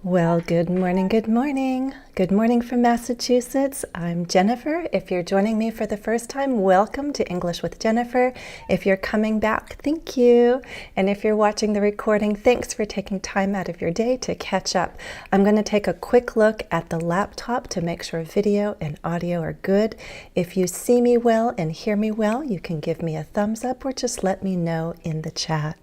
Well, good morning, good morning. Good morning from Massachusetts. I'm Jennifer. If you're joining me for the first time, welcome to English with Jennifer. If you're coming back, thank you. And if you're watching the recording, thanks for taking time out of your day to catch up. I'm going to take a quick look at the laptop to make sure video and audio are good. If you see me well and hear me well, you can give me a thumbs up or just let me know in the chat.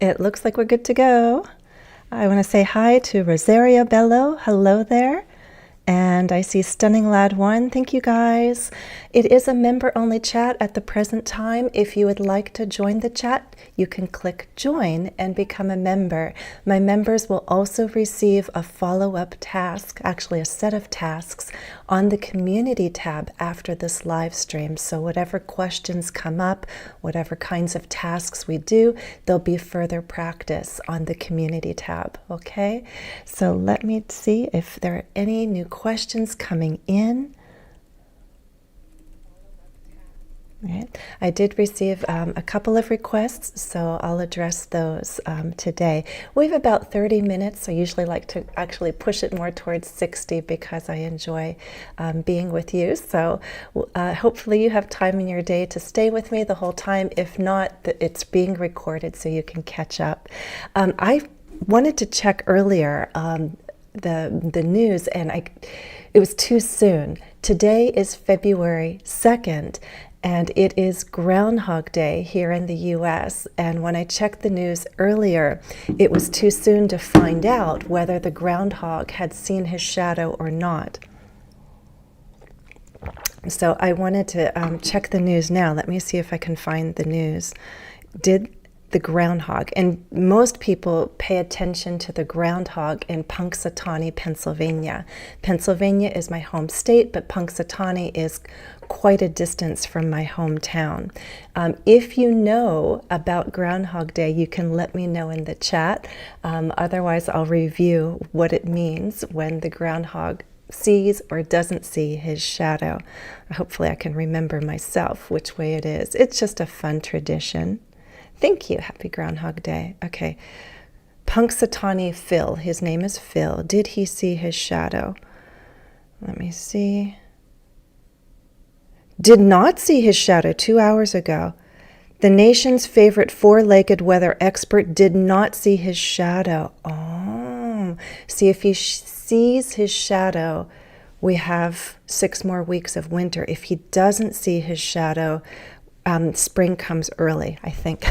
It looks like we're good to go. I want to say hi to Rosaria Bello. Hello there. And I see Stunning Lad 1. Thank you guys. It is a member-only chat at the present time. If you would like to join the chat, you can click join and become a member. My members will also receive a follow-up task, actually a set of tasks, on the community tab after this live stream. So whatever questions come up, whatever kinds of tasks we do, there'll be further practice on the community tab, okay? So let me see if there are any new questions coming in. Okay. I did receive a couple of requests, so I'll address those today. We have about 30 minutes. I usually like to actually push it more towards 60 because I enjoy being with you. So hopefully you have time in your day to stay with me the whole time. If not, it's being recorded so you can catch up. I wanted to check earlier the news, and it was too soon. Today is February 2nd, and it is Groundhog Day here in the US. And when I checked the news earlier, it was too soon to find out whether the groundhog had seen his shadow or not. So I wanted to check the news now. Let me see if I can find the news. Did the groundhog, and most people pay attention to the groundhog in Punxsutawney, Pennsylvania. Pennsylvania is my home state, but Punxsutawney is quite a distance from my hometown. If you know about Groundhog Day, you can let me know in the chat. Otherwise, I'll review what it means when the groundhog sees or doesn't see his shadow. Hopefully I can remember myself which way it is. It's just a fun tradition. Thank you. Happy Groundhog Day. Okay. Punxsutawney Phil. His name is Phil. Did he see his shadow? Let me see. Did not see his shadow 2 hours ago. The nation's favorite four-legged weather expert did not see his shadow. Oh. See, if he sees his shadow, we have 6 more weeks of winter. If he doesn't see his shadow, spring comes early, I think.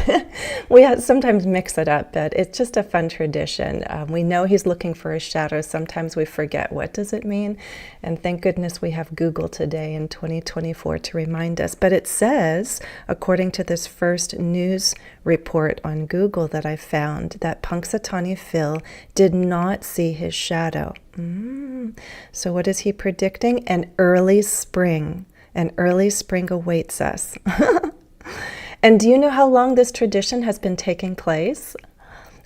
We sometimes mix it up, but it's just a fun tradition. We know he's looking for a shadow. Sometimes we forget, what does it mean? And thank goodness we have Google today in 2024 to remind us. But it says, according to this first news report on Google that I found, that Punxsutawney Phil did not see his shadow. So what is he predicting? An early spring. An early spring awaits us. And do you know how long this tradition has been taking place?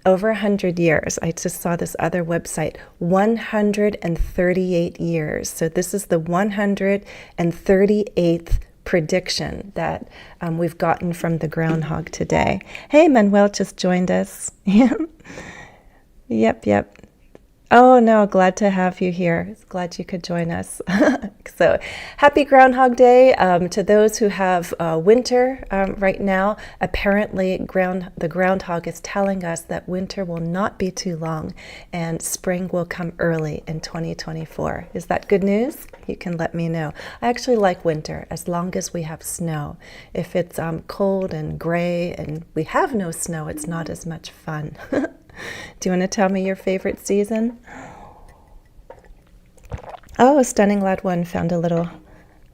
Over 100 years. I just saw this other website. 138 years. So this is the 138th prediction that we've gotten from the groundhog today. Hey, Manuel just joined us. Yep. Oh, no, glad to have you here. Glad you could join us. So happy Groundhog Day to those who have winter right now. Apparently, the groundhog is telling us that winter will not be too long and spring will come early in 2024. Is that good news? You can let me know. I actually like winter as long as we have snow. If it's cold and gray and we have no snow, it's not as much fun. Do you want to tell me your favorite season? Oh, Stunning Lad 1 found a little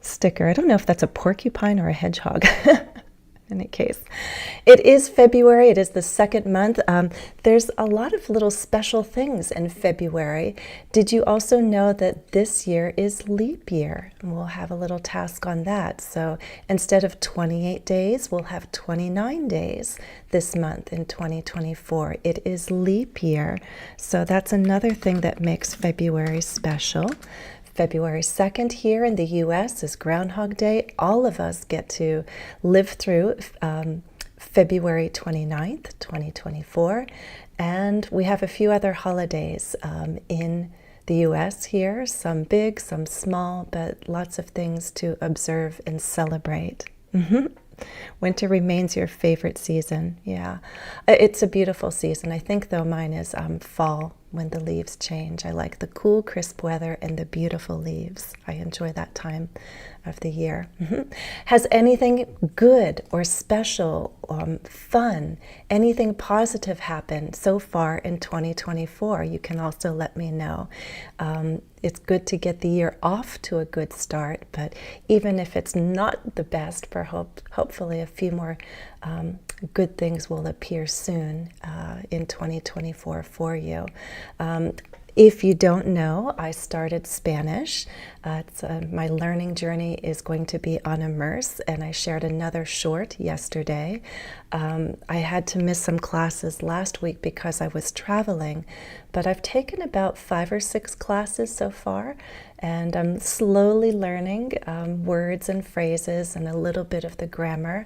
sticker. I don't know if that's a porcupine or a hedgehog. In any case, it is February. It is the second month. There's a lot of little special things in February. Did you also know that this year is leap year? And we'll have a little task on that. So instead of 28 days, we'll have 29 days this month in 2024. It is leap year. So that's another thing that makes February special. February 2nd here in the US is Groundhog Day. All of us get to live through February 29th, 2024. And we have a few other holidays in the US here, some big, some small, but lots of things to observe and celebrate. Winter remains your favorite season. Yeah, it's a beautiful season. I think, though, mine is fall, when the leaves change. I like the cool, crisp weather and the beautiful leaves. I enjoy that time of the year. Has anything good or special, fun, anything positive happened so far in 2024? You can also let me know. It's good to get the year off to a good start, but even if it's not the best, for hopefully a few more good things will appear soon in 2024 for you. If you don't know, I started Spanish. My learning journey is going to be on Immerse, and I shared another short yesterday. I had to miss some classes last week because I was traveling, but I've taken about 5 or 6 classes so far, and I'm slowly learning words and phrases and a little bit of the grammar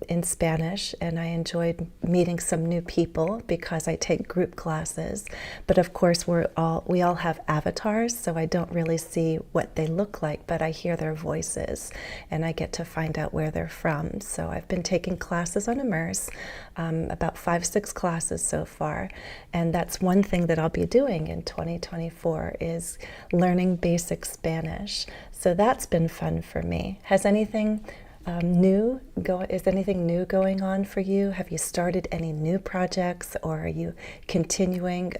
in Spanish, and I enjoyed meeting some new people because I take group classes. But of course, we all have avatars, so I don't really see what they look like, but I hear their voices, and I get to find out where they're from. So I've been taking classes on Immerse, about 5, 6 classes so far, and that's one thing that I'll be doing in 2024 is learning basic Spanish. So that's been fun for me. Has anything is anything new going on for you? Have you started any new projects, or are you continuing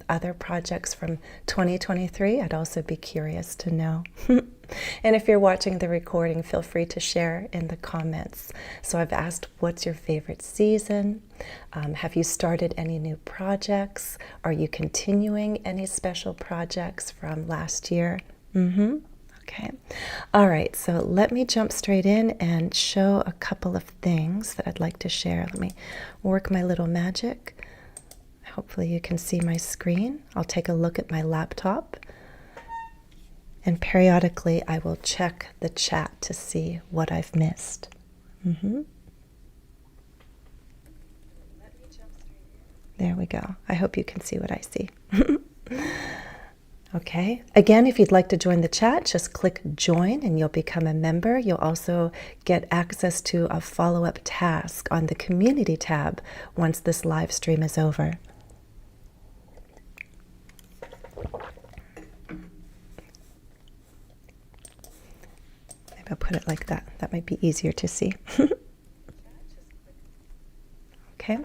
other projects from 2023? I'd also be curious to know. And if you're watching the recording, feel free to share in the comments. So I've asked, what's your favorite season? Have you started any new projects? Are you continuing any special projects from last year? Okay. All right, so let me jump straight in and show a couple of things that I'd like to share. Let me work my little magic. Hopefully you can see my screen. I'll take a look at my laptop, and periodically I will check the chat to see what I've missed. There we go. I hope you can see what I see. Okay. Again, if you'd like to join the chat, just click join and you'll become a member. You'll also get access to a follow-up task on the community tab once this live stream is over. Maybe I'll put it like that. That might be easier to see. Okay.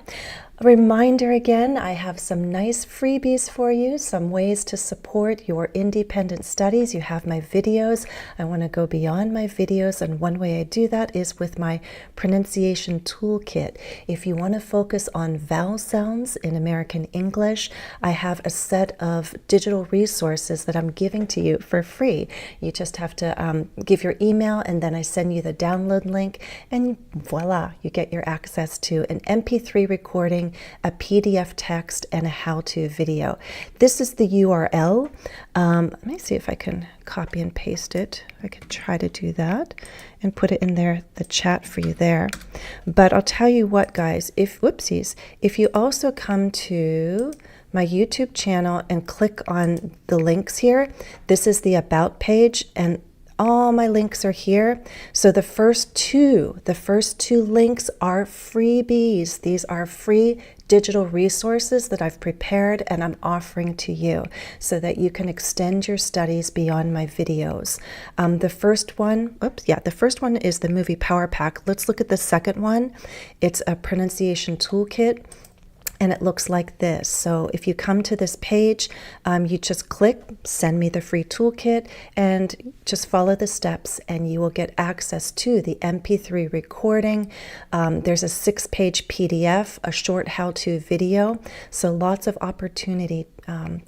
A reminder again, I have some nice freebies for you, some ways to support your independent studies. You have my videos. I want to go beyond my videos, and one way I do that is with my pronunciation toolkit. If you want to focus on vowel sounds in American English, I have a set of digital resources that I'm giving to you for free. You just have to give your email, and then I send you the download link, and voila, you get your access to an MP3 recording, a PDF text, and a how-to video. This is the URL. Let me see if I can copy and paste it. I can try to do that and put it in there, the chat for you there. But I'll tell you what, guys, if you also come to my YouTube channel and click on the links here, this is the About page, and all my links are here. So the first two links are freebies. These are free digital resources that I've prepared and I'm offering to you so that you can extend your studies beyond my videos. The first one is the movie Power Pack. Let's look at the second one. It's a pronunciation toolkit, and it looks like this. So if you come to this page, you just click send me the free toolkit and just follow the steps, and you will get access to the MP3 recording. There's a 6-page PDF, a short how-to video, so lots of opportunity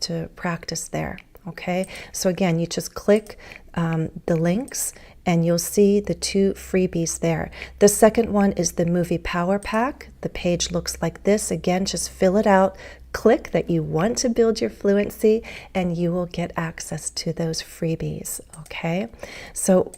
to practice there. Okay, so again, you just click the links and you'll see the 2 freebies there. The second one is the movie Power Pack. The page looks like this. Again, just fill it out, click that you want to build your fluency, and you will get access to those freebies, okay? So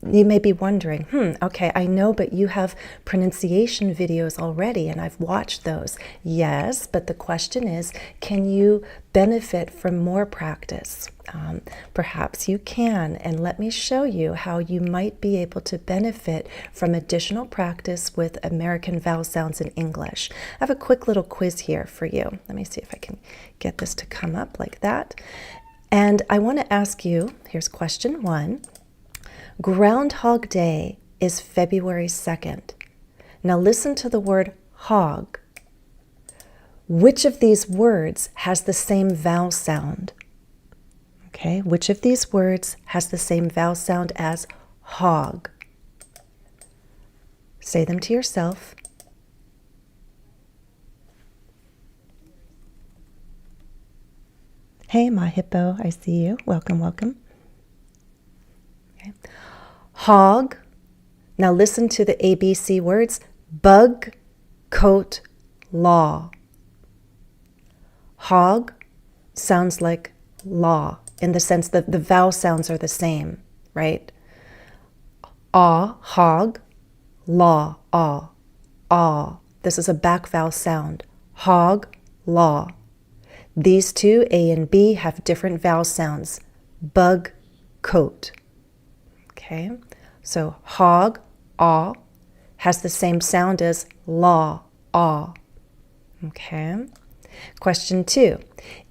you may be wondering, okay, I know, but you have pronunciation videos already, and I've watched those. Yes, but the question is, can you benefit from more practice? Perhaps you can, and let me show you how you might be able to benefit from additional practice with American vowel sounds in English. I have a quick little quiz here for you. Let me see if I can get this to come up like that. And I want to ask you, here's question 1. Groundhog Day is February 2nd. Now listen to the word hog. Which of these words has the same vowel sound? Okay, which of these words has the same vowel sound as hog? Say them to yourself. Hey, my hippo, I see you. Welcome, welcome. Okay. Hog. Now listen to the ABC words. Bug, coat, law. Hog sounds like law in the sense that the vowel sounds are the same, right? Hog, law, ah. This is a back vowel sound. Hog, law. These two, A and B, have different vowel sounds. Bug, coat. Okay, so hog, ah, has the same sound as law, ah. Okay. Question 2.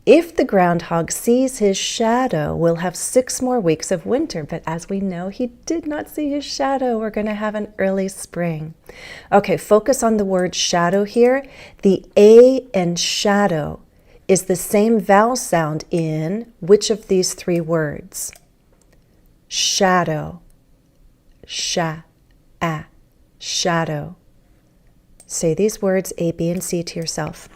If the groundhog sees his shadow, we'll have 6 more weeks of winter. But as we know, he did not see his shadow. We're going to have an early spring. Okay, focus on the word shadow here. The A in shadow is the same vowel sound in which of these 3 words? Shadow. Shadow. Say these words A, B, and C to yourself.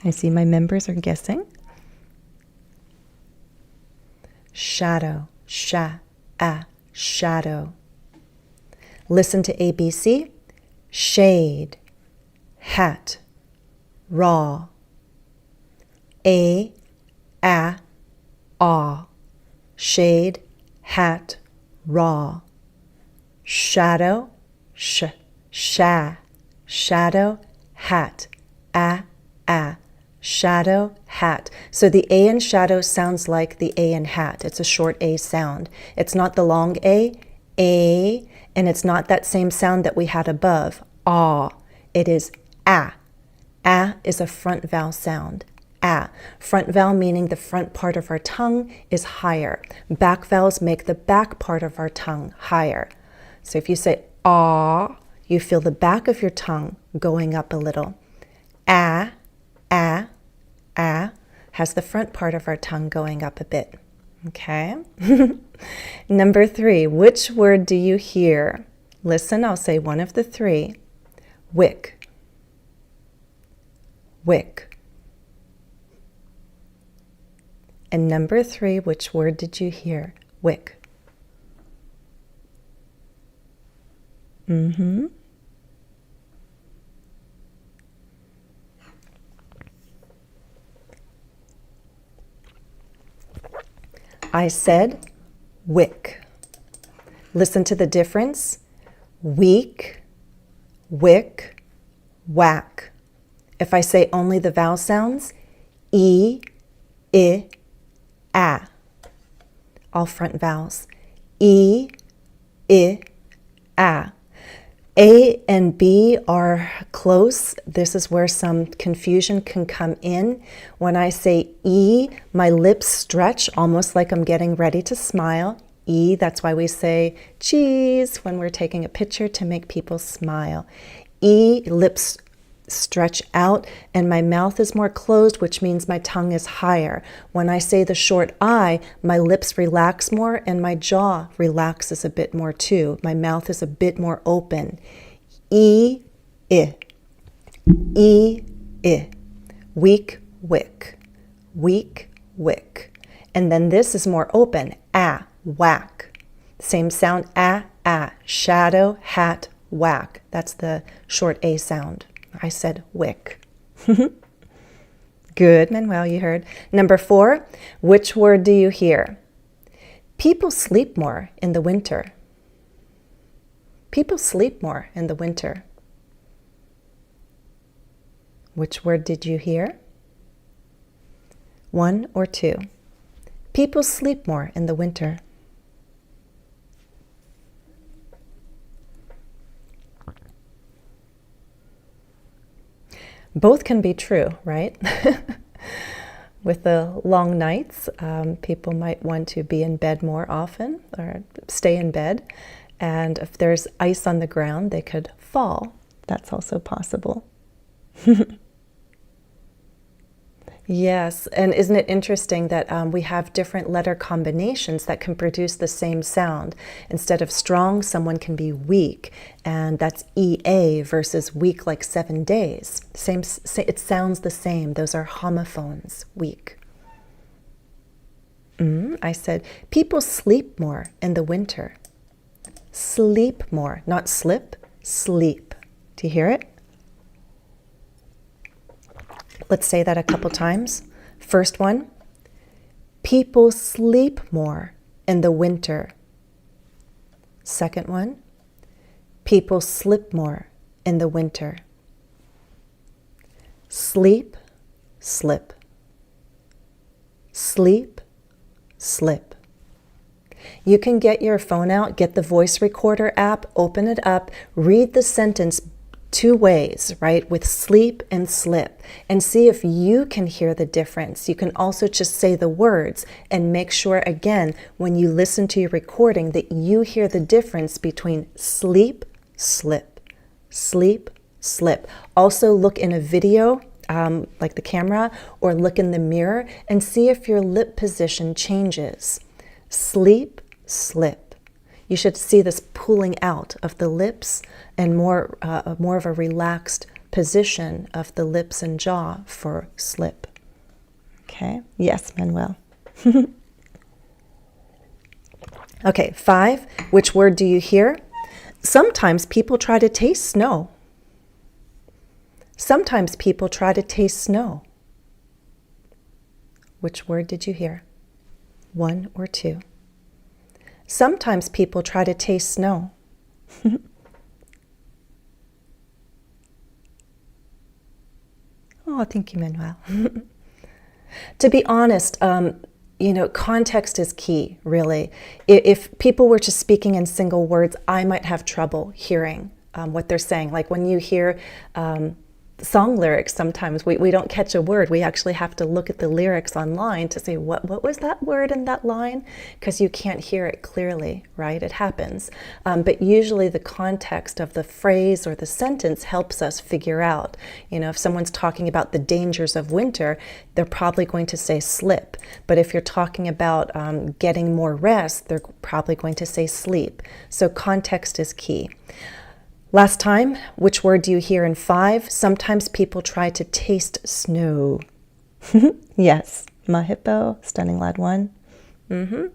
I see my members are guessing. Shadow, shadow. Listen to ABC. Shade, hat, raw. A, ah. Shade, hat, raw. Shadow, shadow, hat, shadow, hat. So the A in shadow sounds like the A in hat. It's a short A sound. It's not the long A, and it's not that same sound that we had above, ah. It is ah. Ah is a front vowel sound. Ah. Front vowel meaning the front part of our tongue is higher. Back vowels make the back part of our tongue higher. So if you say ah, you feel the back of your tongue going up a little. Ah has the front part of our tongue going up a bit. Okay? Number 3, which word do you hear? Listen, I'll say one of the 3. Wick. And number 3, which word did you hear? Wick. I said wick. Listen to the difference. Weak, wick, whack. If I say only the vowel sounds, E, I, A. All front vowels. E, I, A. A and B are close. This is where some confusion can come in. When I say E, my lips stretch almost like I'm getting ready to smile. E, that's why we say cheese when we're taking a picture to make people smile. E, lips stretch out, and my mouth is more closed, which means my tongue is higher. When I say the short I, my lips relax more and my jaw relaxes a bit more too. My mouth is a bit more open. E, I. E, I. Weak, wick. Weak, wick. And then this is more open. A, whack. Same sound, ah, ah. Shadow, hat, whack. That's the short A sound. I said wick. Good, Manuel, you heard. Number 4, which word do you hear? People sleep more in the winter. People sleep more in the winter. Which word did you hear? 1 or 2? People sleep more in the winter. Both can be true, right? With the long nights, people might want to be in bed more often or stay in bed. And if there's ice on the ground, they could fall. That's also possible. Yes, and isn't it interesting that we have different letter combinations that can produce the same sound? Instead of strong, someone can be weak, and that's EA versus weak like 7 days. It sounds the same. Those are homophones, weak. I said, people sleep more in the winter. Sleep more, not slip, sleep. Do you hear it? Let's say that a couple times. First one, people sleep more in the winter. Second one, people slip more in the winter. Sleep, slip. Sleep, slip. You can get your phone out, get the voice recorder app, open it up, read the sentence 2 ways, right? With sleep and slip, and see if you can hear the difference. You can also just say the words and make sure, again, when you listen to your recording, that you hear the difference between sleep, slip, sleep, slip. Also look in a video, like the camera, or look in the mirror and see if your lip position changes. Sleep, slip. You should see this pulling out of the lips and more of a relaxed position of the lips and jaw for slip. Okay, yes, Manuel. Okay, 5, which word do you hear? Sometimes people try to taste snow. Sometimes people try to taste snow. Which word did you hear? 1 or 2? Sometimes people try to taste snow. Oh, thank you, Manuel. To be honest, context is key, really. If people were just speaking in single words, I might have trouble hearing what they're saying. Like when you hear song lyrics, sometimes we don't catch a word. We actually have to look at the lyrics online to say, what was that word in that line? Because you can't hear it clearly, right? It happens. But usually the context of the phrase or the sentence helps us figure out. If someone's talking about the dangers of winter, they're probably going to say slip. But if you're talking about getting more rest, they're probably going to say sleep. So context is key. Last time, which word do you hear in 5? Sometimes people try to taste snow. Yes, Mahippo, Stunning Lad 1.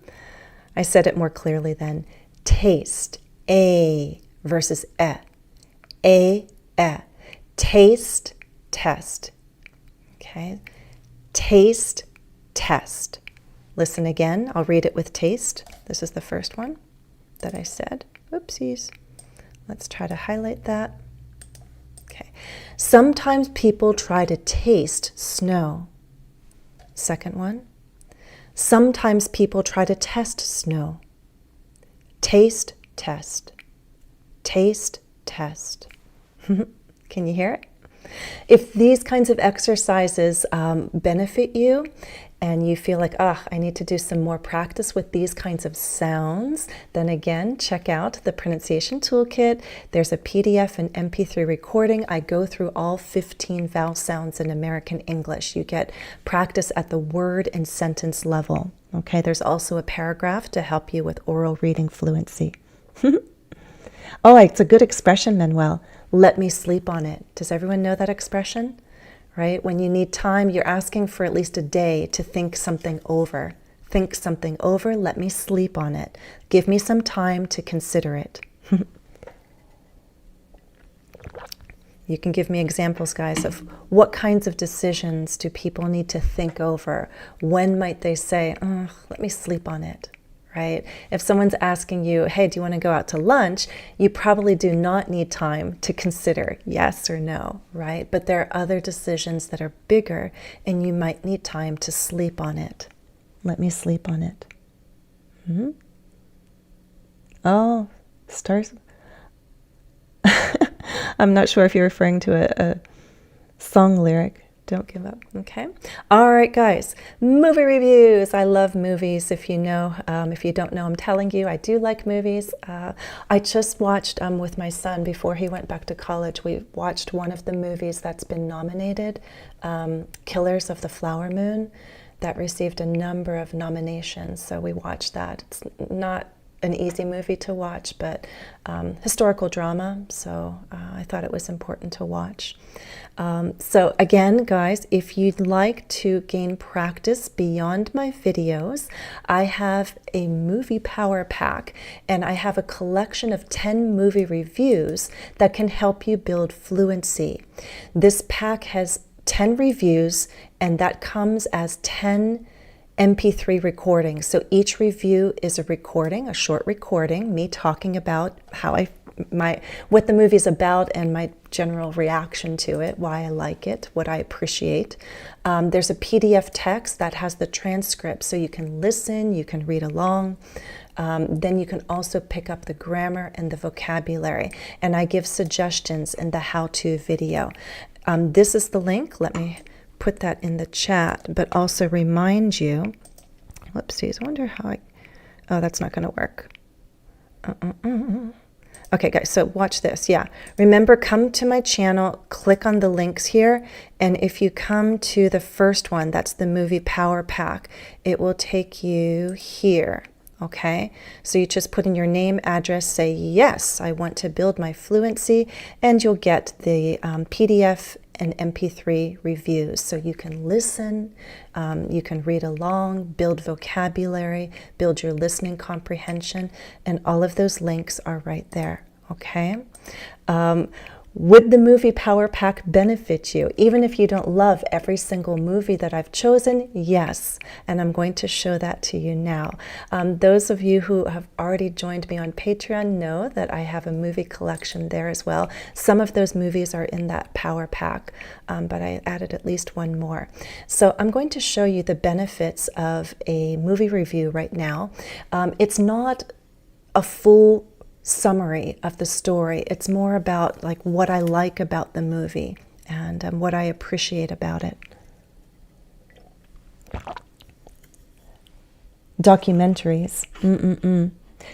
I said it more clearly then. Taste, A versus E. Taste, test. Okay, taste, test. Listen again, I'll read it with taste. This is the first one that I said. Oopsies. Let's try to highlight that. Okay. Sometimes people try to taste snow. Second one. Sometimes people try to test snow. Taste, test. Taste, test. Can you hear it? If these kinds of exercises benefit you, and you feel like, I need to do some more practice with these kinds of sounds, then again, check out the pronunciation toolkit. There's a PDF and MP3 recording. I go through all 15 vowel sounds in American English. You get practice at the word and sentence level. Okay, there's also a paragraph to help you with oral reading fluency. Oh, it's a good expression, Manuel. Let me sleep on it. Does everyone know that expression? Right? When you need time, you're asking for at least a day to think something over. think something over. Let me sleep on it. Give me some time to consider it. You can give me examples, guys, of what kinds of decisions do people need to think over? When might they say, oh, let me sleep on it, right? If someone's asking you, hey, do you want to go out to lunch? You probably do not need time to consider yes or no, right? But there are other decisions that are bigger, and you might need time to sleep on it. Let me sleep on it. Oh, stars. I'm not sure if you're referring to a song lyric. Don't give up. Okay. All right, guys. Movie reviews. I love movies. If you know, if you don't know, I'm telling you, I do like movies. I just watched with my son before he went back to college. We watched one of the movies that's been nominated, Killers of the Flower Moon, that received a number of nominations. So we watched that. It's not an easy movie to watch, but historical drama, so I thought it was important to watch. So again, guys, if you'd like to gain practice beyond my videos, I have a movie power pack, and I have a collection of 10 movie reviews that can help you build fluency. This pack has 10 reviews, and that comes as 10 MP3 recordings. So each review is a recording, a short recording, me talking about how what the movie's about and my general reaction to it, why I like it, what I appreciate. There's a PDF text that has the transcript, so you can listen, you can read along. Then you can also pick up the grammar and the vocabulary. And I give suggestions in the how-to video. This is the link. Let me put that in the chat, but also remind you, whoopsies, I wonder how oh, that's not going to work. Okay, guys, so watch this. Yeah, remember, come to my channel, click on the links here, and if you come to the first one, that's the movie power pack, it will take you here. Okay, so you just put in your name, address, say, yes, I want to build my fluency, and you'll get the PDF and MP3 reviews. So you can listen, you can read along, build vocabulary, build your listening comprehension, and all of those links are right there. Okay. Would the movie power pack benefit you? Even if you don't love every single movie that I've chosen, yes. And I'm going to show that to you now. Those of you who have already joined me on Patreon know that I have a movie collection there as well. Some of those movies are in that power pack, but I added at least one more. So I'm going to show you the benefits of a movie review right now. It's not a full summary of the story. It's more about like what I like about the movie and what I appreciate about it. Documentaries.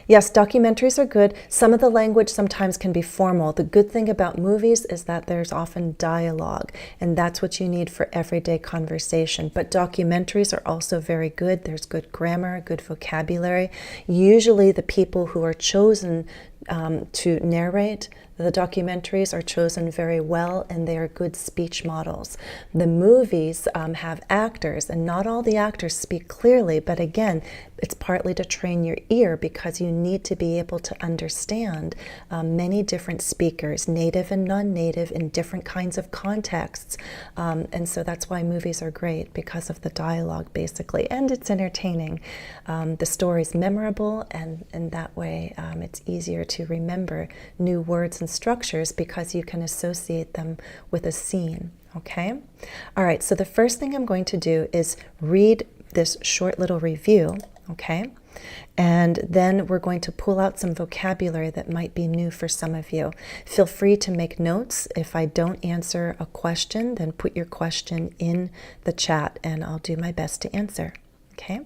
Yes, documentaries are good. Some of the language sometimes can be formal. The good thing about movies is that there's often dialogue, and that's what you need for everyday conversation. But documentaries are also very good. There's good grammar, good vocabulary. Usually the people who are chosen to narrate the documentaries are chosen very well, and they are good speech models. The movies have actors, and not all the actors speak clearly, but again, it's partly to train your ear because you need to be able to understand many different speakers, native and non-native, in different kinds of contexts. And so that's why movies are great, because of the dialogue, basically, and it's entertaining. The story's memorable, and that way it's easier to remember new words and structures because you can associate them with a scene. Okay? All right, so the first thing I'm going to do is read this short little review. Okay, and then we're going to pull out some vocabulary that might be new for some of you. Feel free to make notes. If I don't answer a question, then put your question in the chat and I'll do my best to answer. Okay.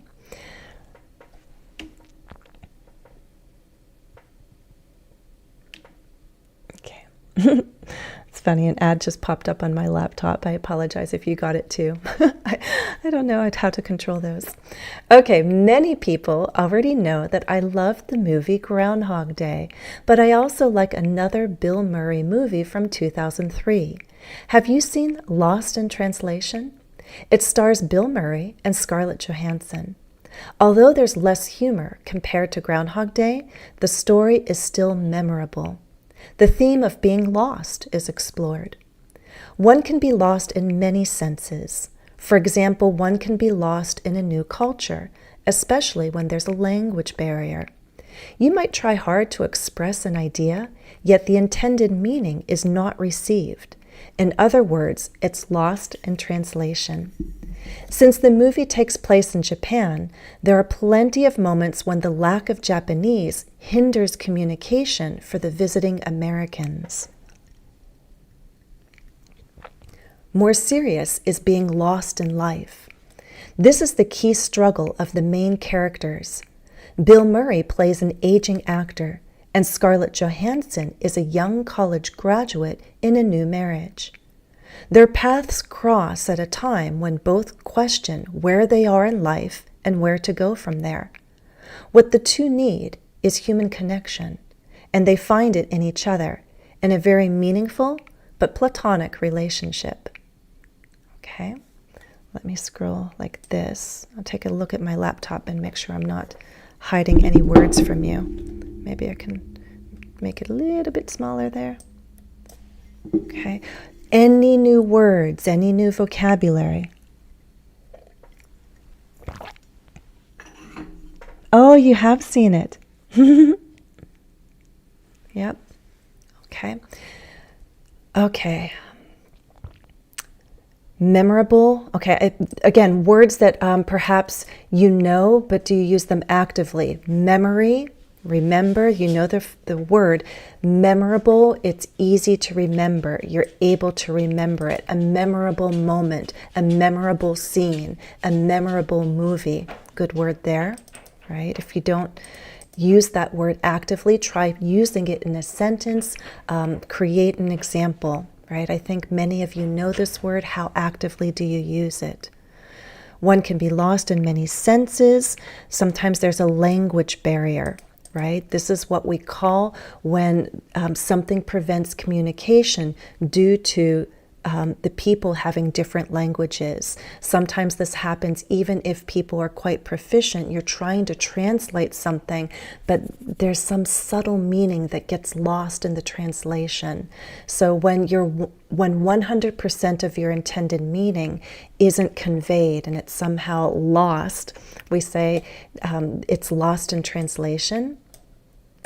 Okay. It's funny, an ad just popped up on my laptop. I apologize if you got it too. I don't know how to control those. Okay, many people already know that I love the movie Groundhog Day, but I also like another Bill Murray movie from 2003. Have you seen Lost in Translation? It stars Bill Murray and Scarlett Johansson. Although there's less humor compared to Groundhog Day, the story is still memorable. The theme of being lost is explored. One can be lost in many senses. For example, one can be lost in a new culture, especially when there's a language barrier. You might try hard to express an idea, yet the intended meaning is not received. In other words, it's lost in translation. Since the movie takes place in Japan, there are plenty of moments when the lack of Japanese hinders communication for the visiting Americans. More serious is being lost in life. This is the key struggle of the main characters. Bill Murray plays an aging actor, and Scarlett Johansson is a young college graduate in a new marriage. Their paths cross at a time when both question where they are in life and where to go from there. What the two need is human connection, and they find it in each other in a very meaningful but platonic relationship. Okay, let me scroll like this. I'll take a look at my laptop and make sure I'm not hiding any words from you. Maybe I can make it a little bit smaller there. Okay. Any new words, any new vocabulary? Oh, you have seen it. Yep. Okay. Okay. Memorable. Okay. Again, words that perhaps you know, but do you use them actively? Memory. Remember, you know the word. Memorable, it's easy to remember. You're able to remember it. A memorable moment, a memorable scene, a memorable movie. Good word there, right? If you don't use that word actively, try using it in a sentence. Create an example, right? I think many of you know this word. How actively do you use it? One can be lost in many senses. Sometimes there's a language barrier. Right? This is what we call when something prevents communication due to the people having different languages. Sometimes this happens even if people are quite proficient. You're trying to translate something, but there's some subtle meaning that gets lost in the translation. So when 100% of your intended meaning isn't conveyed and it's somehow lost, we say it's lost in translation.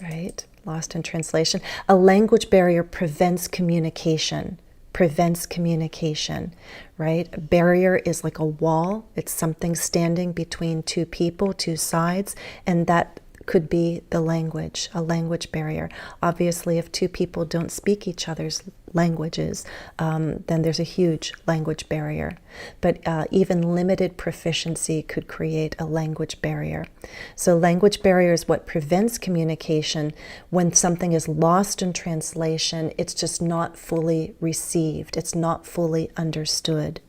Right? Lost in translation. A language barrier prevents communication. Right? A barrier is like a wall. It's something standing between two people, two sides, and that could be the language, a language barrier. Obviously, if two people don't speak each other's languages, then there's a huge language barrier. But even limited proficiency could create a language barrier. So language barrier is what prevents communication. When something is lost in translation, it's just not fully received. It's not fully understood.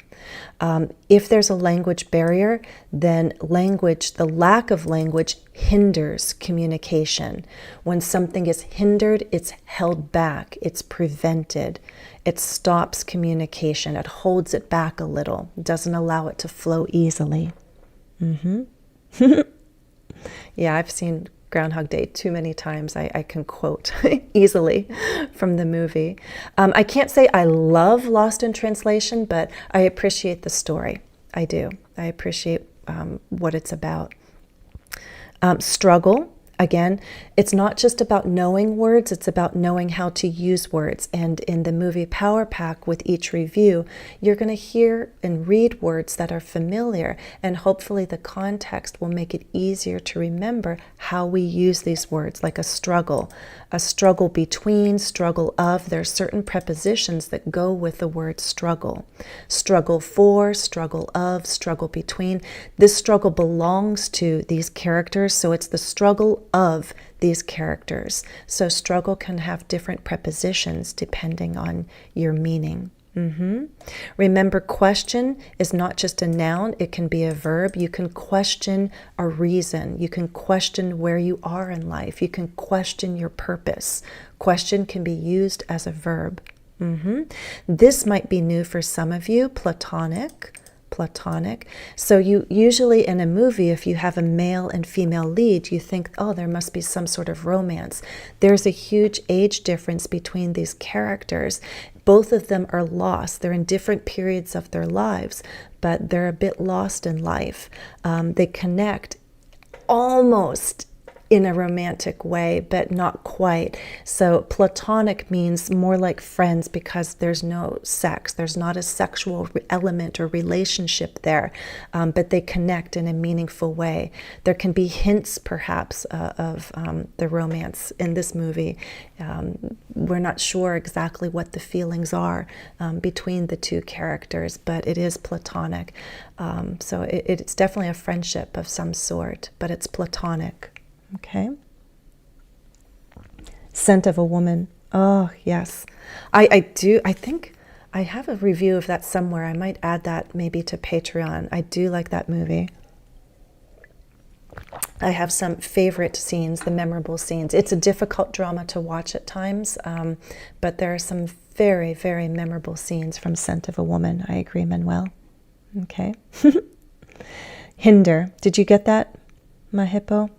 If there's a language barrier, then the lack of language hinders communication. When something is hindered, it's held back, it's prevented. It stops communication, it holds it back a little, doesn't allow it to flow easily. Yeah, I've seen Groundhog Day too many times. I can quote easily from the movie. I can't say I love Lost in Translation, but I appreciate the story. I do. I appreciate what it's about. Struggle. Again, it's not just about knowing words, it's about knowing how to use words. And in the movie Power Pack, with each review, you're going to hear and read words that are familiar, and hopefully the context will make it easier to remember how we use these words, like a struggle between, struggle of. There are certain prepositions that go with the word struggle. Struggle for, struggle of, struggle between. This struggle belongs to these characters, so it's the struggle of these characters. So struggle can have different prepositions depending on your meaning. Remember, question is not just a noun, it can be a verb. You can question a reason. You can question where you are in life. You can question your purpose. Question can be used as a verb. This might be new for some of you. Platonic. platonic. So you usually in a movie, if you have a male and female lead, you think, oh, there must be some sort of romance. There's a huge age difference between these characters. Both of them are lost. They're in different periods of their lives, but they're a bit lost in life. They connect almost in a romantic way, but not quite. So platonic means more like friends because there's no sex. There's not a sexual element or relationship there, but they connect in a meaningful way. There can be hints, perhaps, of the romance in this movie. We're not sure exactly what the feelings are between the two characters, but it is platonic. So it's definitely a friendship of some sort, but it's platonic. Okay. Scent of a Woman. Oh, yes. I think I have a review of that somewhere. I might add that maybe to Patreon. I do like that movie. I have some favorite scenes, the memorable scenes. It's a difficult drama to watch at times, but there are some very, very memorable scenes from Scent of a Woman. I agree, Manuel. Okay. Hinder. Did you get that, my hippo?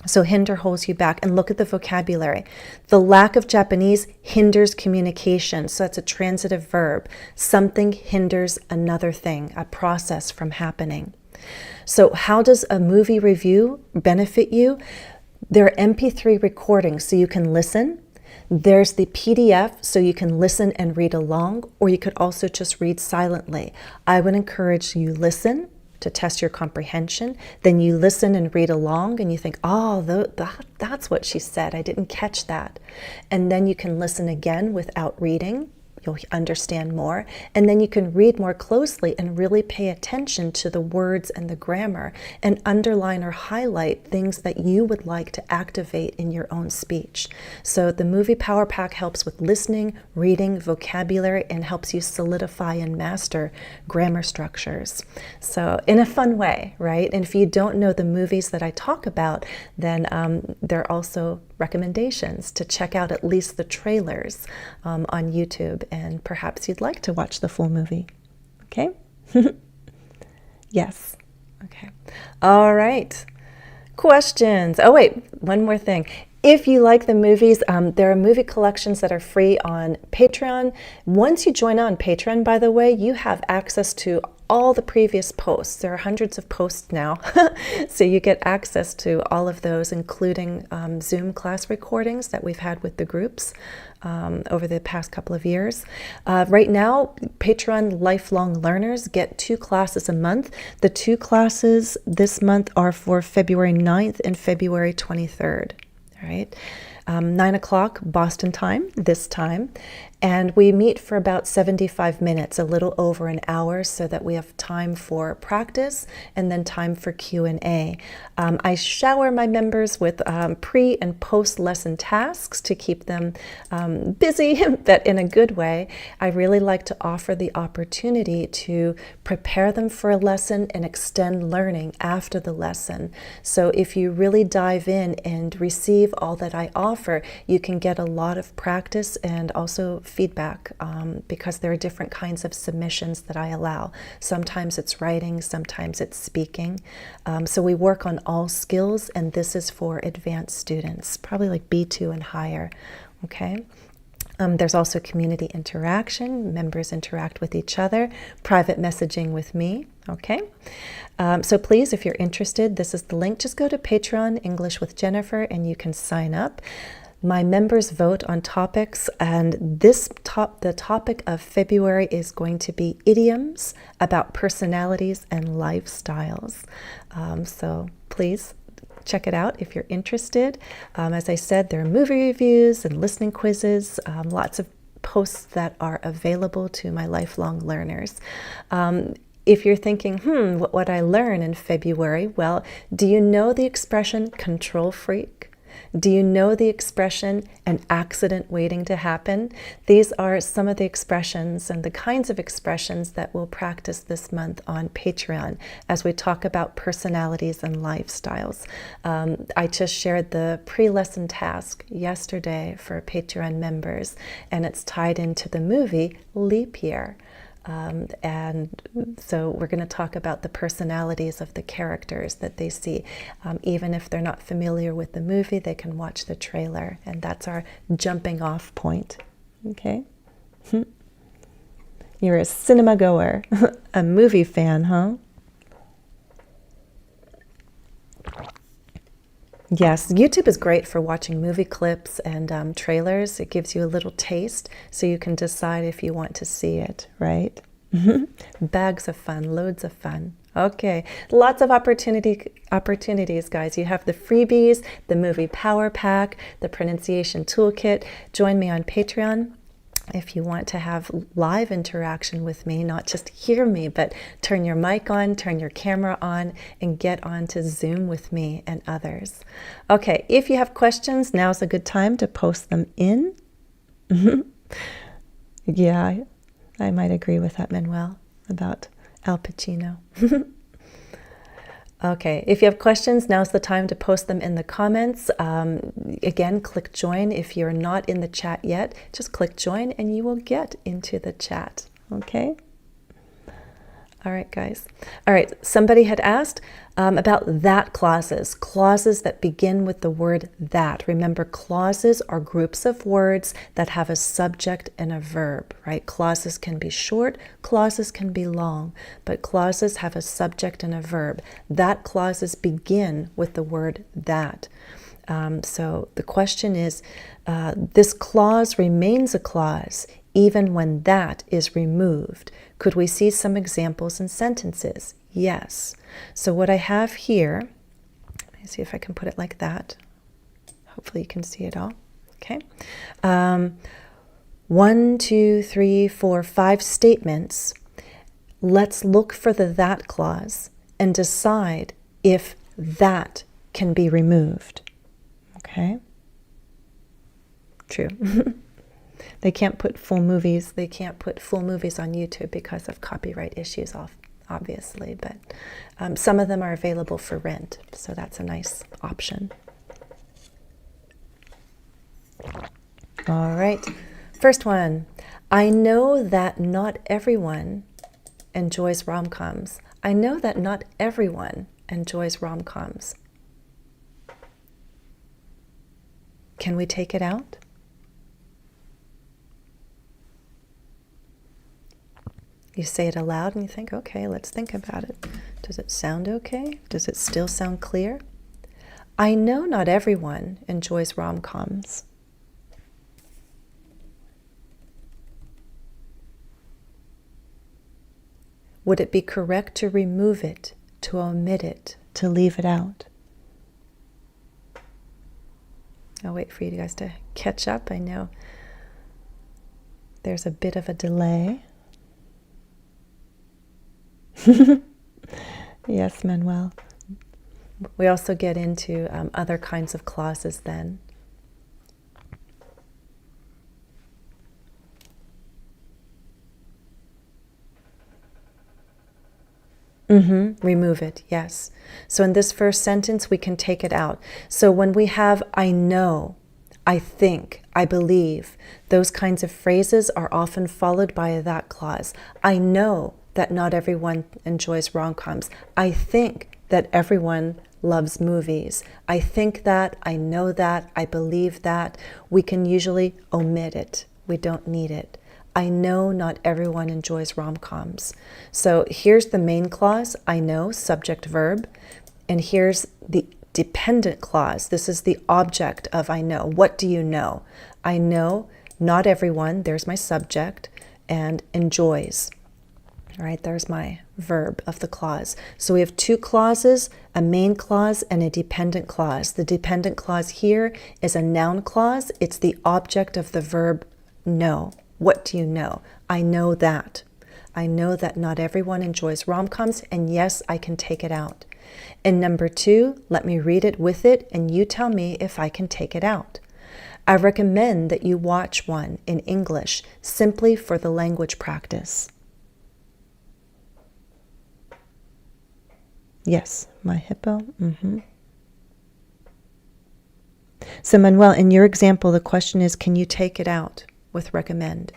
So hinder holds you back. And look at the vocabulary. The lack of Japanese hinders communication. So that's a transitive verb. Something hinders another thing, a process from happening. So how does a movie review benefit you? There are MP3 recordings so you can listen. There's the PDF so you can listen and read along, or you could also just read silently. I would encourage you listen to test your comprehension. Then you listen and read along and you think, oh, that's what she said. I didn't catch that. And then you can listen again without reading. You'll understand more. And then you can read more closely and really pay attention to the words and the grammar and underline or highlight things that you would like to activate in your own speech. So the movie Power Pack helps with listening, reading, vocabulary, and helps you solidify and master grammar structures. So in a fun way, right? And if you don't know the movies that I talk about, then there are also recommendations to check out at least the trailers on YouTube, and perhaps you'd like to watch the full movie. Okay? Yes. Okay. All right. Questions. Oh, wait, one more thing. If you like the movies, there are movie collections that are free on Patreon. Once you join on Patreon, by the way, you have access to all the previous posts. There are hundreds of posts now. So you get access to all of those, including Zoom class recordings that we've had with the groups over the past couple of years. Right now, Patreon lifelong learners get 2 classes a month. The 2 classes this month are for February 9th and February 23rd. All right. 9 o'clock Boston time, this time. And we meet for about 75 minutes, a little over an hour, so that we have time for practice and then time for Q&A. I shower my members with pre- and post-lesson tasks to keep them busy, but in a good way. I really like to offer the opportunity to prepare them for a lesson and extend learning after the lesson. So if you really dive in and receive all that I offer, you can get a lot of practice and also feedback because there are different kinds of submissions that I allow. Sometimes it's writing, sometimes it's speaking. So we work on all skills, and this is for advanced students, probably like B2 and higher. Okay. There's also community interaction. Members interact with each other, private messaging with me. Okay. So please, if you're interested, this is the link. Just go to Patreon English with Jennifer and you can sign up. My members vote on topics, and the topic of February is going to be idioms about personalities and lifestyles. So please check it out if you're interested. As I said, there are movie reviews and listening quizzes, lots of posts that are available to my lifelong learners. If you're thinking, what would I learn in February? Well, do you know the expression control freak? Do you know the expression an accident waiting to happen? These are some of the expressions and the kinds of expressions that we'll practice this month on Patreon as we talk about personalities and lifestyles. I just shared the pre-lesson task yesterday for Patreon members, and it's tied into the movie Leap Year. And so we're going to talk about the personalities of the characters that they see. Even if they're not familiar with the movie, they can watch the trailer, and that's our jumping off point. Okay? You're a cinema goer, a movie fan, huh? Yes, YouTube is great for watching movie clips and trailers. It gives you a little taste so you can decide if you want to see it, right? Bags of fun, loads of fun. Okay, lots of opportunities, guys. You have the freebies, the movie power pack, the pronunciation toolkit. Join me on Patreon if you want to have live interaction with me, not just hear me, but turn your mic on, turn your camera on, and get on to Zoom with me and others. Okay, if you have questions, now's a good time to post them in. Yeah, I might agree with that, Manuel, about Al Pacino. Okay, if you have questions, now's the time to post them in the comments. Again, click join. If you're not in the chat yet, just click join and you will get into the chat. Okay? All right, guys. All right, somebody had asked about that clauses that begin with the word that. Remember, clauses are groups of words that have a subject and a verb, right? Clauses can be short, clauses can be long, but clauses have a subject and a verb. That clauses begin with the word that. So the question is, this clause remains a clause even when that is removed. Could we see some examples in sentences? Yes. So what I have here, let me see if I can put it like that. Hopefully you can see it all. Okay. 1, 2, 3, 4, 5 statements. Let's look for the that clause and decide if that can be removed. Okay. True. They can't put full movies. They can't put full movies on YouTube because of copyright issues, obviously. But some of them are available for rent, so that's a nice option. All right. First one. I know that not everyone enjoys rom-coms. I know that not everyone enjoys rom-coms. Can we take it out? You say it aloud and you think, okay, let's think about it. Does it sound okay? Does it still sound clear? I know not everyone enjoys rom-coms. Would it be correct to remove it, to omit it, to leave it out? I'll wait for you guys to catch up. I know there's a bit of a delay. Yes, Manuel. We also get into other kinds of clauses then. Remove it, yes. So in this first sentence, we can take it out. So when we have I know, I think, I believe, those kinds of phrases are often followed by a that clause. I know that not everyone enjoys rom-coms. I think that everyone loves movies. I think that, I know that, I believe that. We can usually omit it. We don't need it. I know not everyone enjoys rom-coms. So here's the main clause, I know, subject, verb. And here's the dependent clause. This is the object of I know. What do you know? I know not everyone, there's my subject, and enjoys. All right, there's my verb of the clause. So we have two clauses, a main clause and a dependent clause. The dependent clause here is a noun clause. It's the object of the verb know. What do you know? I know that. I know that not everyone enjoys rom-coms, and yes, I can take it out. And number 2, let me read it with it, and you tell me if I can take it out. I recommend that you watch one in English simply for the language practice. Yes, my hippo. So Manuel, in your example, the question is, can you take it out with recommend?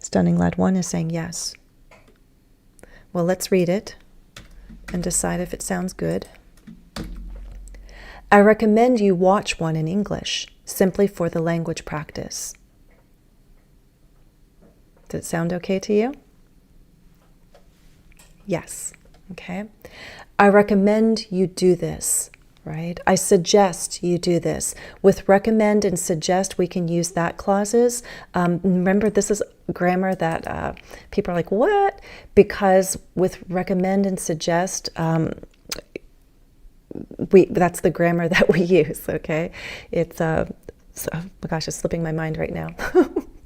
Stunning Lad 1 is saying yes. Well, let's read it and decide if it sounds good. I recommend you watch one in English, simply for the language practice. Does it sound okay to you? Yes. Okay. I recommend you do this, right? I suggest you do this. With recommend and suggest, we can use that clauses. Remember, this is grammar that people are like, what? Because with recommend and suggest, that's the grammar that we use, okay? It's, oh my gosh, it's slipping my mind right now.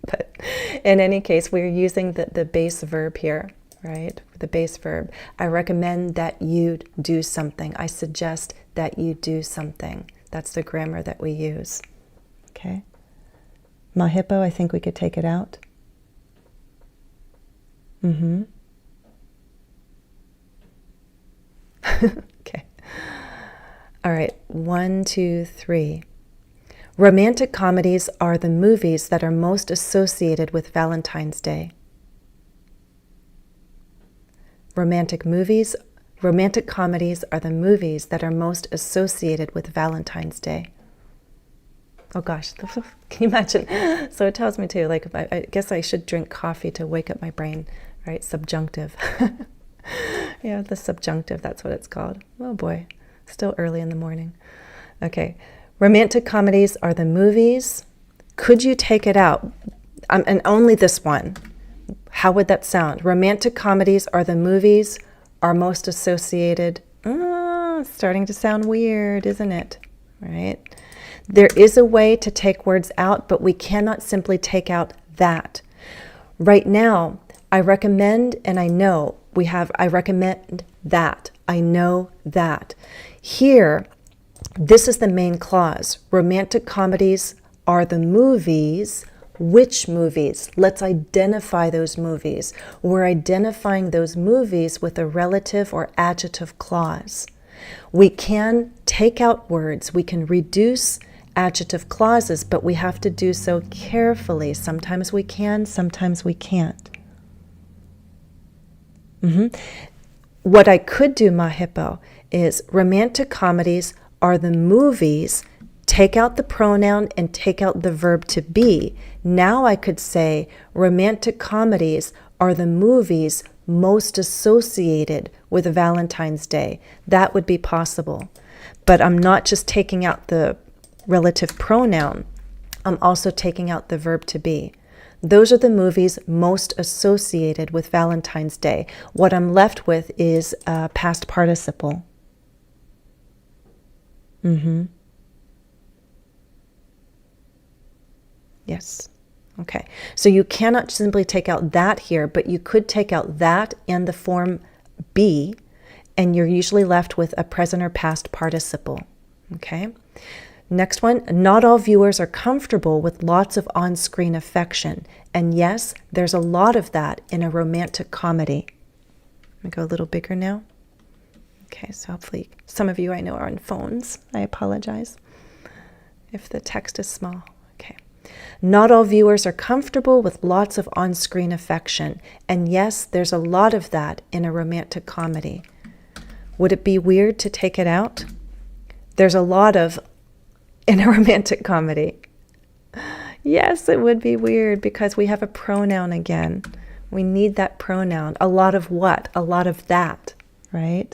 But in any case, we're using the base verb here, right? The base verb. I recommend that you do something. I suggest that you do something. That's the grammar that we use, okay? Ma hippo, I think we could take it out. Mm-hmm. Okay. All right, 1, 2, 3. Romantic comedies are the movies that are most associated with Valentine's Day. Romantic comedies are the movies that are most associated with Valentine's Day. Oh gosh, can you imagine? So it tells me too, like, I guess I should drink coffee to wake up my brain, right? Subjunctive. Yeah, the subjunctive, that's what it's called. Oh boy, still early in the morning. Okay, romantic comedies are the movies. Could you take it out? And only this one. How would that sound? Romantic comedies are the movies are most associated. Starting to sound weird, isn't it? Right? There is a way to take words out, but we cannot simply take out that. Right now, I recommend and I know we have, I recommend that. I know that. Here, this is the main clause. Romantic comedies are the movies. Which movies? Let's identify those movies. We're identifying those movies with a relative or adjective clause. We can take out words. We can reduce adjective clauses, but we have to do so carefully. Sometimes we can, sometimes we can't. What I could do, Ma hippo, is romantic comedies are the movies. Take out the pronoun and take out the verb to be. Now I could say romantic comedies are the movies most associated with Valentine's Day. That would be possible. But I'm not just taking out the relative pronoun. I'm also taking out the verb to be. Those are the movies most associated with Valentine's Day. What I'm left with is a past participle. Yes. Okay. So you cannot simply take out that here, but you could take out that and the form be, and you're usually left with a present or past participle. Okay. Next one, not all viewers are comfortable with lots of on-screen affection. And yes, there's a lot of that in a romantic comedy. Let me go a little bigger now. Okay, so hopefully some of you I know are on phones. I apologize if the text is small. Okay. Not all viewers are comfortable with lots of on-screen affection. And yes, there's a lot of that in a romantic comedy. Would it be weird to take it out? There's a lot of in a romantic comedy. Yes, it would be weird because we have a pronoun again. We need that pronoun. A lot of what? A lot of that, right?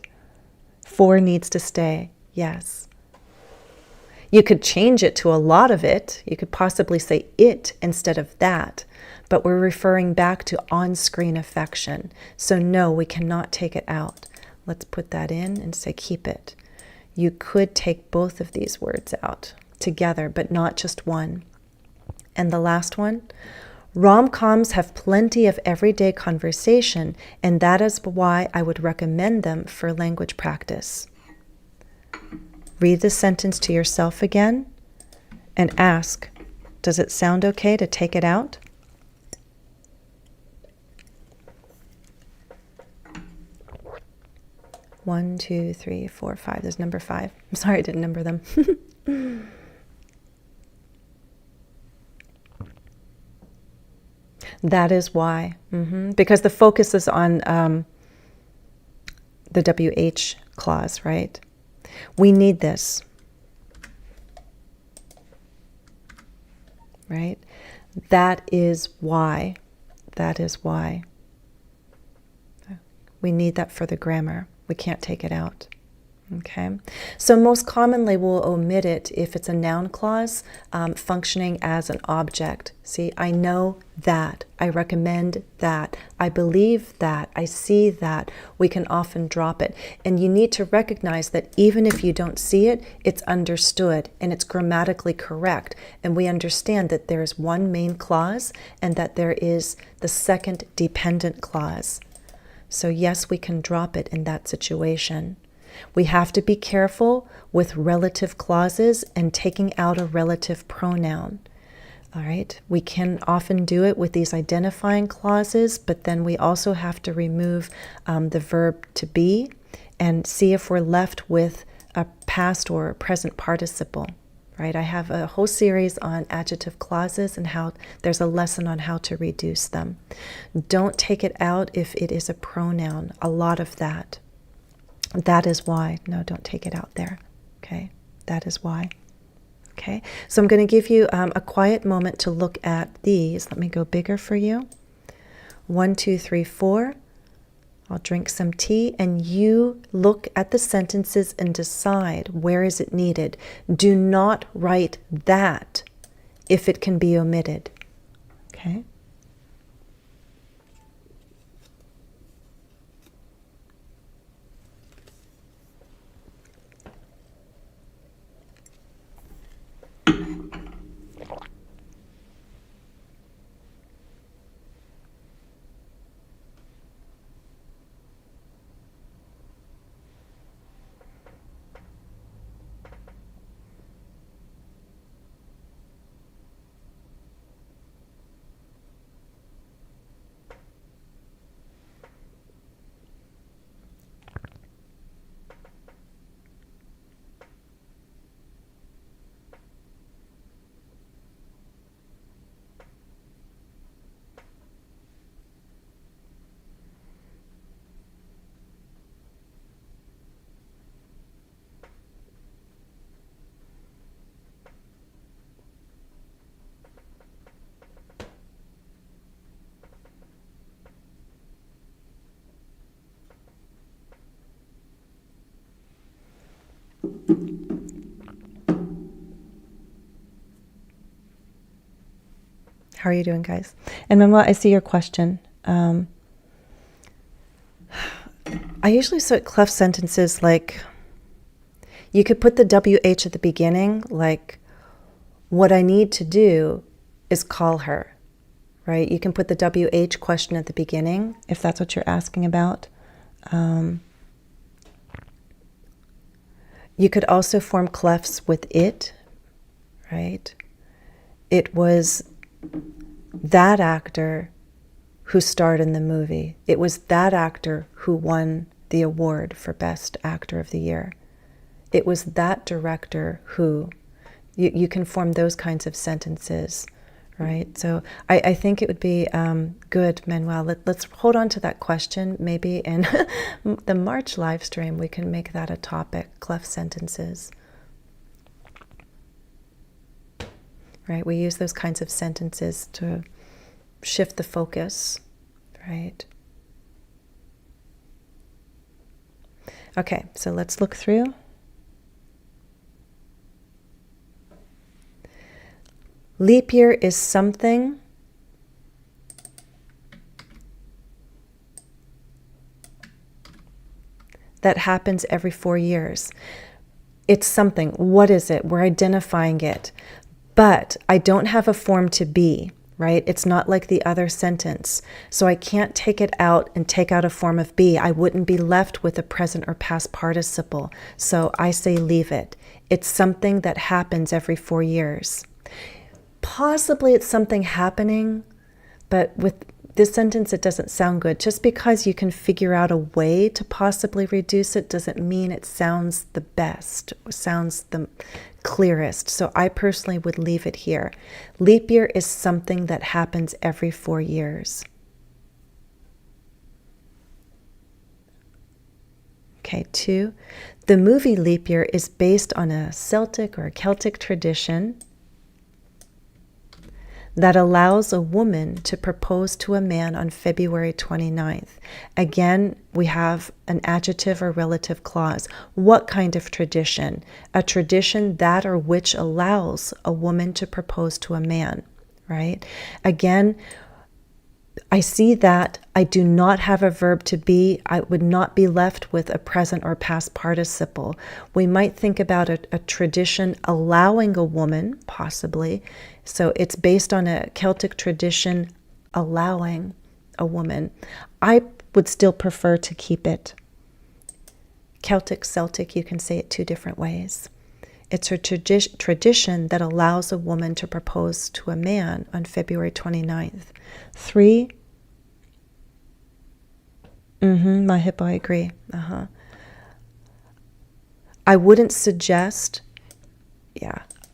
For needs to stay. Yes. You could change it to a lot of it. You could possibly say it instead of that. But we're referring back to on-screen affection. So no, we cannot take it out. Let's put that in and say keep it. You could take both of these words out together, but not just one. And the last one, rom-coms have plenty of everyday conversation, and that is why I would recommend them for language practice. Read the sentence to yourself again and ask, does it sound okay to take it out? One, two, three, four, five. There's number 5. I'm sorry I didn't number them. That is why. Because the focus is on the WH clause, right? We need this. Right? That is why. That is why. We need that for the grammar. We can't take it out. Okay, so most commonly we'll omit it if it's a noun clause functioning as an object. See, I know that, I recommend that, I believe that, I see that. We can often drop it. And you need to recognize that even if you don't see it, it's understood and it's grammatically correct. And we understand that there is one main clause and that there is the second dependent clause. So yes, we can drop it in that situation. We have to be careful with relative clauses and taking out a relative pronoun. All right, we can often do it with these identifying clauses, but then we also have to remove the verb to be and see if we're left with a past or present participle. Right, I have a whole series on adjective clauses and how there's a lesson on how to reduce them. Don't take it out if it is a pronoun, a lot of that. That is why. No, don't take it out there. Okay, that is why. Okay, so I'm going to give you a quiet moment to look at these. Let me go bigger for you. 1, 2, 3, 4. I'll drink some tea and you look at the sentences and decide where is it needed. Do not write that if it can be omitted. Okay. How are you doing, guys? And Manuel, I see your question. I usually sort cleft sentences like, you could put the WH at the beginning, like, what I need to do is call her, right? You can put the WH question at the beginning, if that's what you're asking about. You could also form clefs with it, right? It was that actor who starred in the movie. It was that actor who won the award for Best Actor of the Year. It was that director who... You can form those kinds of sentences, right? So I think it would be good, Manuel, let's hold on to that question. Maybe in the March live stream, we can make that a topic, cleft sentences. Right? We use those kinds of sentences to shift the focus, right? Okay, so let's look through. Leap year is something that happens every 4 years. It's something. What is it? We're identifying it. But I don't have a form to be, right? It's not like the other sentence. So I can't take it out and take out a form of be. I wouldn't be left with a present or past participle. So I say leave it. It's something that happens every 4 years. Possibly it's something happening, but with this sentence it doesn't sound good. Just because you can figure out a way to possibly reduce it doesn't mean it sounds the best, or sounds the clearest. So I personally would leave it here. Leap year is something that happens every 4 years. Okay, 2. The movie Leap Year is based on a Celtic or a Celtic tradition that allows a woman to propose to a man on February 29th. Again, we have an adjective or relative clause. What kind of tradition? A tradition that or which allows a woman to propose to a man, right? Again, I see that. I do not have a verb to be. I would not be left with a present or past participle. We might think about a tradition allowing a woman, possibly. So it's based on a Celtic tradition allowing a woman. I would still prefer to keep it. Celtic, you can say it 2 different ways. It's a tradition that allows a woman to propose to a man on February 29th. 3. My hippo, I agree. I wouldn't suggest,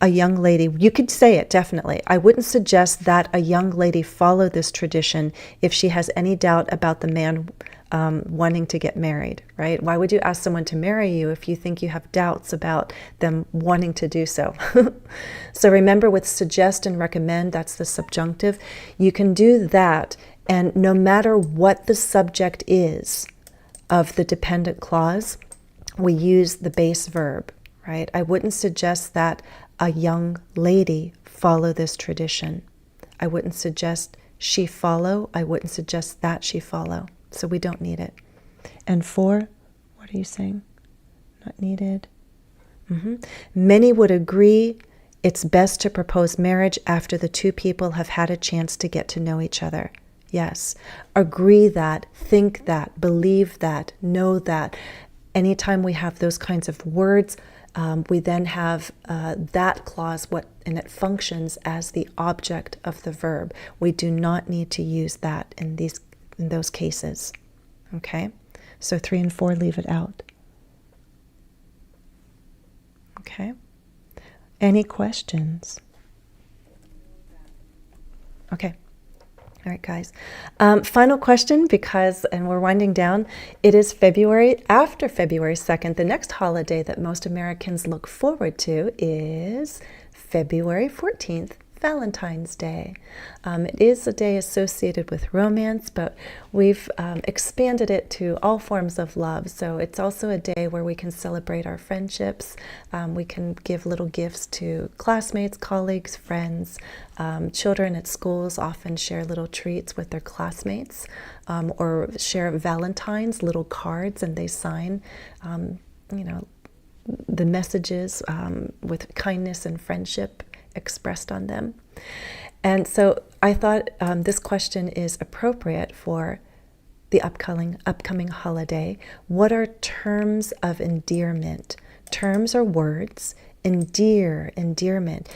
a young lady, you could say it definitely. I wouldn't suggest that a young lady follow this tradition if she has any doubt about the man wanting to get married, right? Why would you ask someone to marry you if you think you have doubts about them wanting to do so? So remember, with suggest and recommend, that's the subjunctive. You can do that, and no matter what the subject is of the dependent clause, we use the base verb, right? I wouldn't suggest that a young lady follow this tradition. I wouldn't suggest she follow. I wouldn't suggest that she follow. So we don't need it. And 4, what are you saying? Not needed. Many would agree it's best to propose marriage after the 2 people have had a chance to get to know each other. Yes. Agree that, think that, believe that, know that. Anytime we have those kinds of words, we then have that clause, and it functions as the object of the verb. We do not need to use that in those cases. Okay? So 3 and 4, leave it out. Okay? Any questions? Okay. All right, guys. Final question, and we're winding down. It is after February 2nd. The next holiday that most Americans look forward to is February 14th, Valentine's Day. It is a day associated with romance, but we've expanded it to all forms of love. So it's also a day where we can celebrate our friendships. We can give little gifts to classmates, colleagues, friends. Children at schools often share little treats with their classmates, or share Valentines, little cards, and they sign, the messages with kindness and friendship expressed on them. And so I thought this question is appropriate for the upcoming holiday. What are terms of endearment? Terms are words. Endearment.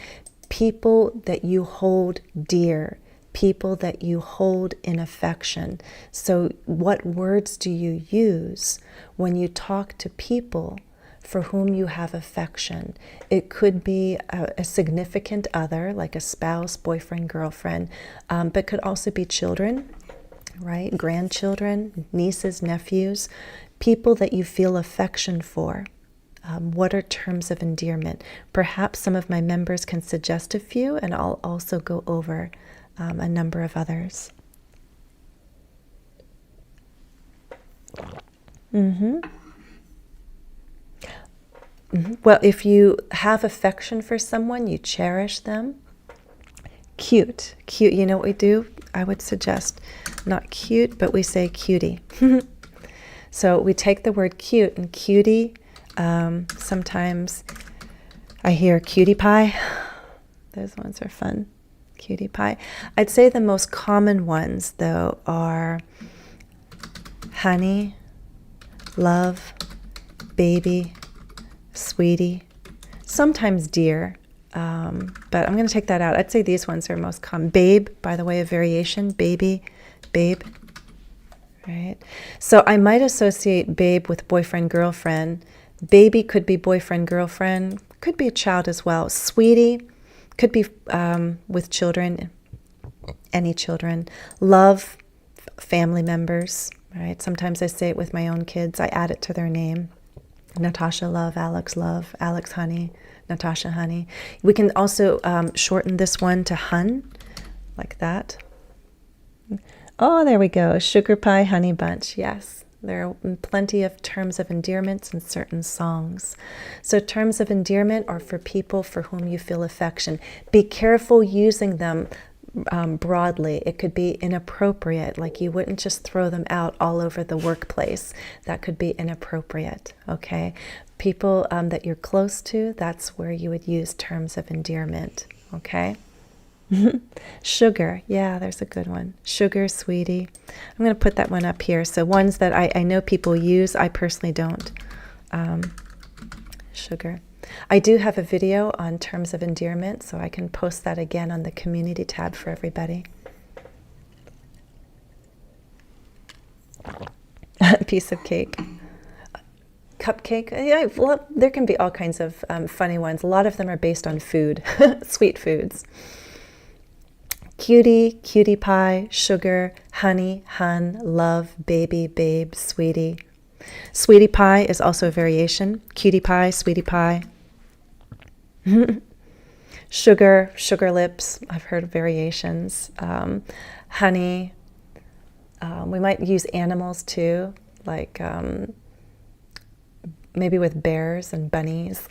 People that you hold dear. People that you hold in affection. So what words do you use when you talk to people for whom you have affection? It could be a significant other, like a spouse, boyfriend, girlfriend, but could also be children, right? Grandchildren, nieces, nephews, people that you feel affection for. What are terms of endearment? Perhaps some of my members can suggest a few, and I'll also go over a number of others. Well, if you have affection for someone, you cherish them. Cute. You know what we do? I would suggest not cute, but we say cutie. So we take the word cute and cutie. Sometimes I hear cutie pie. Those ones are fun. Cutie pie. I'd say the most common ones, though, are honey, love, baby, sweetie, sometimes dear, but I'm going to take that out. I'd say these ones are most common. Babe, by the way, a variation. Baby, babe, right? So I might associate babe with boyfriend, girlfriend. Baby could be boyfriend, girlfriend, could be a child as well. Sweetie could be with children, any children. Love, family members, right? Sometimes I say it with my own kids. I add it to their name. Natasha love, Alex honey, Natasha honey. We can also shorten this one to hun, like that. Oh, there we go. Sugar pie, honey bunch. Yes, there are plenty of terms of endearments in certain songs. So terms of endearment are for people for whom you feel affection. Be careful using them broadly. It could be inappropriate, like you wouldn't just throw them out all over the workplace. That could be inappropriate, okay? People that you're close to, that's where you would use terms of endearment, okay? Sugar, yeah, there's a good one. Sugar, sweetie. I'm going to put that one up here. So ones that I know people use, I personally don't. Sugar. I do have a video on terms of endearment, so I can post that again on the community tab for everybody. Piece of cake. Cupcake. Yeah, well, there can be all kinds of funny ones. A lot of them are based on food, sweet foods. Cutie, cutie pie, sugar, honey, hun, love, baby, babe, sweetie. Sweetie pie is also a variation. Cutie pie, sweetie pie. Sugar, sugar lips. I've heard variations. Honey. We might use animals too, like maybe with bears and bunnies.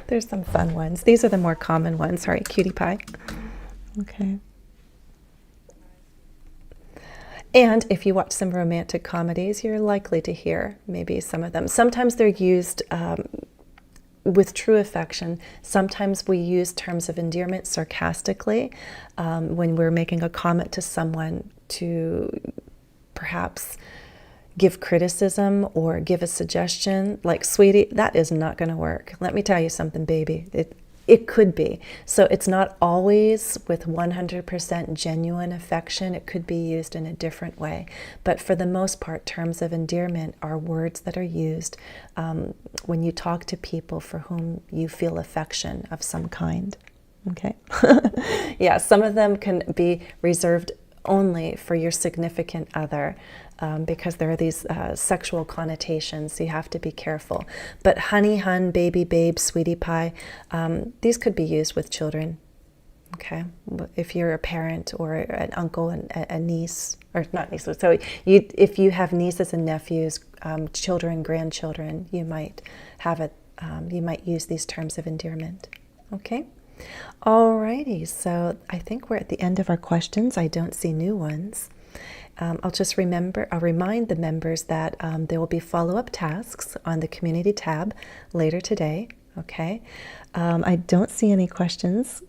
There's some fun ones. These are the more common ones. Sorry, cutie pie. Okay. And if you watch some romantic comedies, you're likely to hear maybe some of them. Sometimes they're used with true affection. Sometimes we use terms of endearment sarcastically when we're making a comment to someone to perhaps give criticism or give a suggestion. Like, sweetie, that is not going to work. Let me tell you something, baby. It could be. So it's not always with 100% genuine affection. It could be used in a different way. But for the most part, terms of endearment are words that are used when you talk to people for whom you feel affection of some kind. Okay? Yeah, some of them can be reserved only for your significant other. Because there are these sexual connotations, so you have to be careful. But honey, hun, baby, babe, sweetie pie, these could be used with children, okay? If you're a parent or an uncle and a niece, or not niece, so if you have nieces and nephews, children, grandchildren, you might have it. You might use these terms of endearment, okay? Alrighty, so I think we're at the end of our questions. I don't see new ones. I'll remind the members that there will be follow-up tasks on the community tab later today, okay? I don't see any questions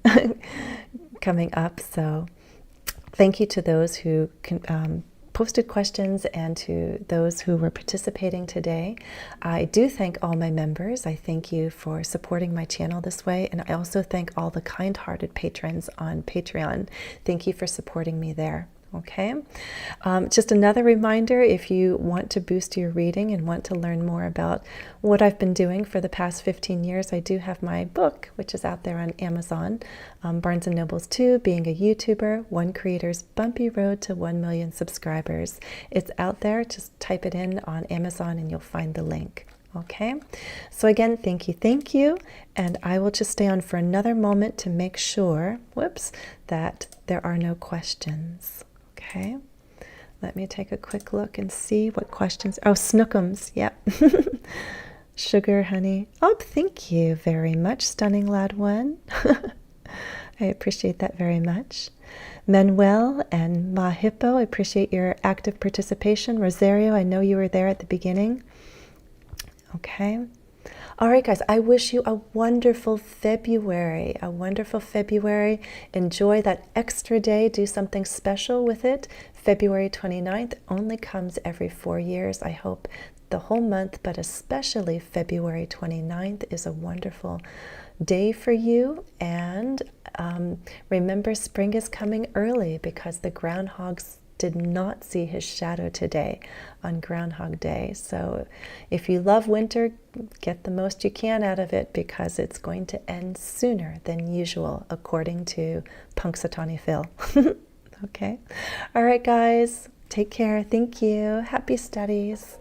coming up, so thank you to those who posted questions and to those who were participating today. I do thank all my members. I thank you for supporting my channel this way, and I also thank all the kind-hearted patrons on Patreon. Thank you for supporting me there. Okay, just another reminder, if you want to boost your reading and want to learn more about what I've been doing for the past 15 years, I do have my book, which is out there on Amazon, Barnes & Noble's too, Being a YouTuber, One Creator's Bumpy Road to 1 Million Subscribers. It's out there. Just type it in on Amazon and you'll find the link. Okay, so again, thank you, and I will just stay on for another moment to make sure, that there are no questions. Okay, let me take a quick look and see what questions. Oh, Snookums, yep. Sugar, honey. Oh, thank you very much, Stunning Lad One. I appreciate that very much. Manuel and Ma Hippo, I appreciate your active participation. Rosario, I know you were there at the beginning. Okay. All right, guys, I wish you a wonderful February, Enjoy that extra day. Do something special with it. February 29th only comes every 4 years. I hope the whole month, but especially February 29th is a wonderful day for you. And remember, spring is coming early because the Groundhog did not see his shadow today on Groundhog Day. So if you love winter, get the most you can out of it, because it's going to end sooner than usual, according to Punxsutawney Phil. Okay. All right, guys. Take care. Thank you. Happy studies.